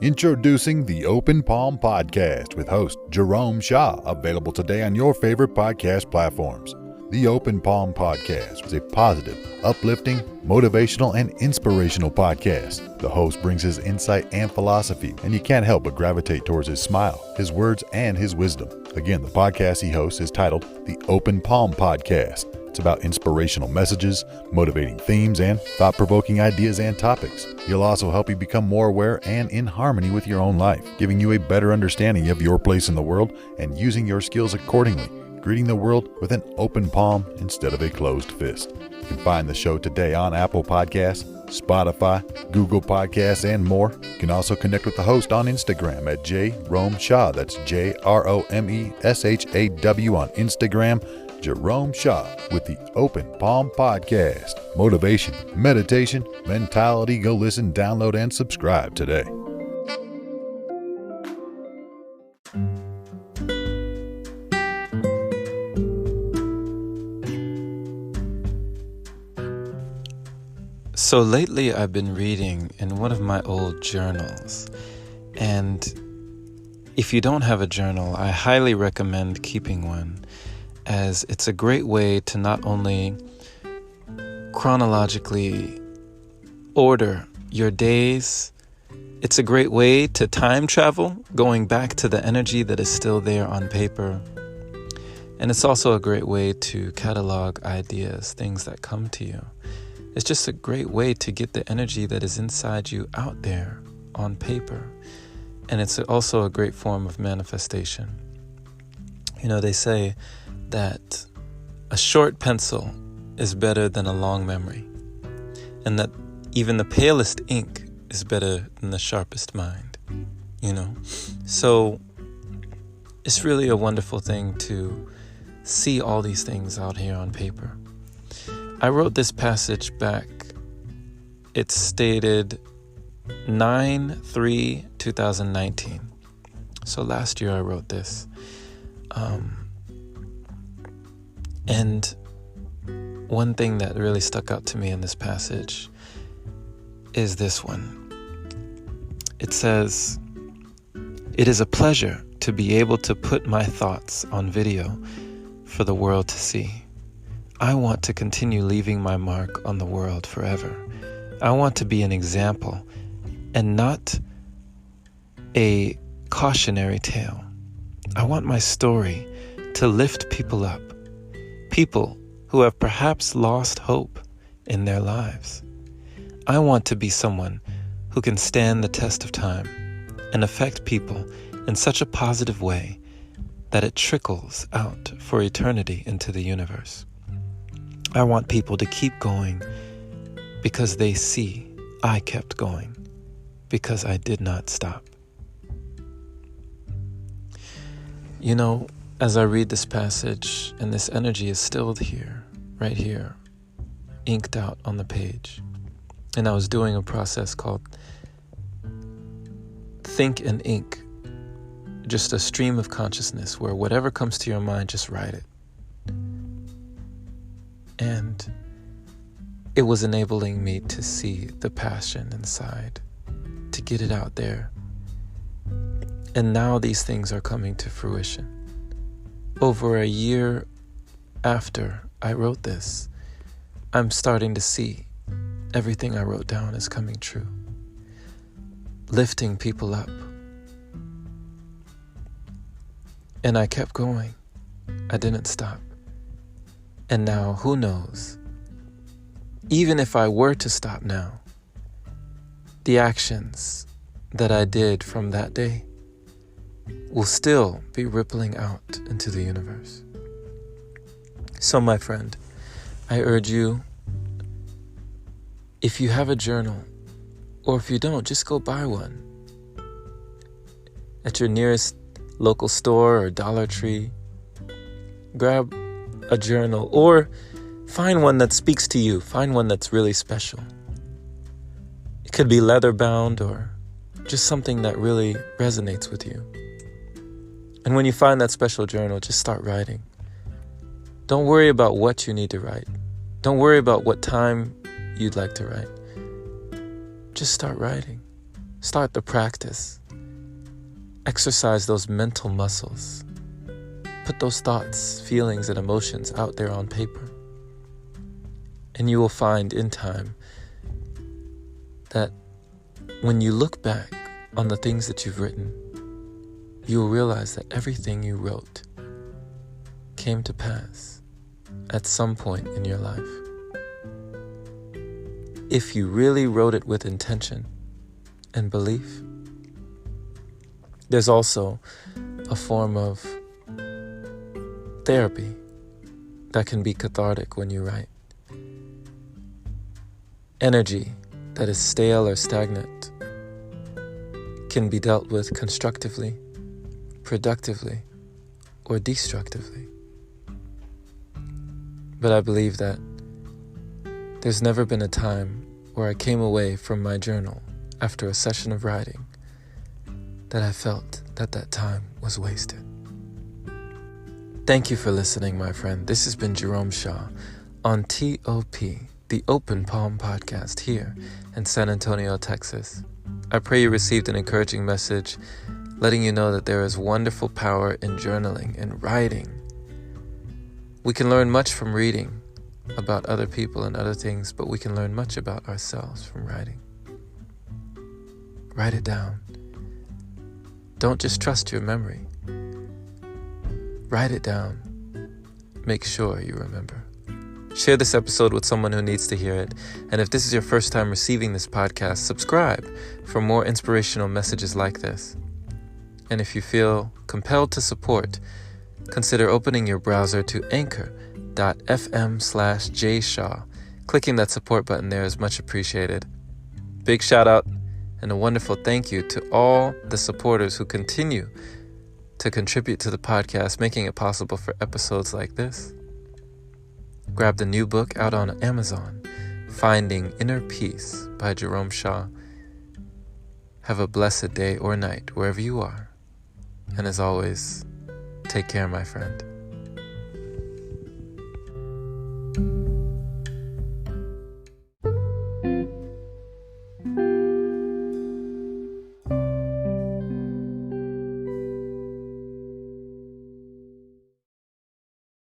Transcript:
Introducing the Open Palm Podcast with host Jerome Shaw, available today on your favorite podcast platforms. The Open Palm Podcast is a positive, uplifting, motivational, and inspirational podcast. The host brings his insight and philosophy, and you can't help but gravitate towards his smile, his words, and his wisdom. Again, the podcast he hosts is titled The Open Palm Podcast. It's about inspirational messages, motivating themes, and thought-provoking ideas and topics. He'll also help you become more aware and in harmony with your own life, giving you a better understanding of your place in the world and using your skills accordingly, greeting the world with an open palm instead of a closed fist. You can find the show today on Apple Podcasts, Spotify, Google Podcasts, and more. You can also connect with the host on Instagram at Jerome Shaw. That's JROMESHAW on Instagram. Jerome Shaw with the Open Palm Podcast. Motivation, meditation, mentality. Go listen, download, and subscribe today. So lately I've been reading in one of my old journals, and if you don't have a journal, I highly recommend keeping one, as it's a great way to not only chronologically order your days, it's a great way to time travel, going back to the energy that is still there on paper. And it's also a great way to catalog ideas, things that come to you. It's just a great way to get the energy that is inside you out there on paper. And it's also a great form of manifestation. You know, they say that a short pencil is better than a long memory, and that even the palest ink is better than the sharpest mind, you know? So it's really a wonderful thing to see all these things out here on paper. I wrote this passage back, it's stated 9/3/2019. So last year I wrote this. And one thing that really stuck out to me in this passage is this one. It says, "It is a pleasure to be able to put my thoughts on video for the world to see. I want to continue leaving my mark on the world forever. I want to be an example and not a cautionary tale. I want my story to lift people up, people who have perhaps lost hope in their lives. I want to be someone who can stand the test of time and affect people in such a positive way that it trickles out for eternity into the universe. I want people to keep going because they see I kept going, because I did not stop." You know, as I read this passage, and this energy is still here, right here, inked out on the page. And I was doing a process called Think and Ink, just a stream of consciousness where whatever comes to your mind, just write it. And it was enabling me to see the passion inside, to get it out there. And now these things are coming to fruition. Over a year after I wrote this, I'm starting to see everything I wrote down is coming true. Lifting people up. And I kept going. I didn't stop. And now, who knows? Even if I were to stop now, the actions that I did from that day will still be rippling out into the universe. So, my friend, I urge you, if you have a journal, or if you don't, just go buy one at your nearest local store or Dollar Tree. Grab a journal, or find one that speaks to you. Find one that's really special. It could be leather bound or just something that really resonates with you. And when you find that special journal, just start writing. Don't worry about what you need to write. Don't worry about what time you'd like to write. Just start writing. Start the practice. Exercise those mental muscles. Put those thoughts, feelings, and emotions out there on paper. And you will find in time that when you look back on the things that you've written, you will realize that everything you wrote came to pass at some point in your life. If you really wrote it with intention and belief. There's also a form of therapy that can be cathartic when you write. Energy that is stale or stagnant can be dealt with constructively, productively, or destructively. But I believe that there's never been a time where I came away from my journal after a session of writing that I felt that that time was wasted. Thank you for listening, my friend. This has been Jerome Shaw on TOP, the Open Palm Podcast here in San Antonio, Texas. I pray you received an encouraging message letting you know that there is wonderful power in journaling and writing. We can learn much from reading about other people and other things, but we can learn much about ourselves from writing. Write it down. Don't just trust your memory. Write it down. Make sure you remember. Share this episode with someone who needs to hear it. And if this is your first time receiving this podcast, subscribe for more inspirational messages like this. And if you feel compelled to support, consider opening your browser to anchor.fm/jshaw. Clicking that support button there is much appreciated. Big shout out and a wonderful thank you to all the supporters who continue to contribute to the podcast, making it possible for episodes like this. Grab the new book out on Amazon, Finding Inner Peace by Jerome Shaw. Have a blessed day or night wherever you are. And as always, take care, my friend.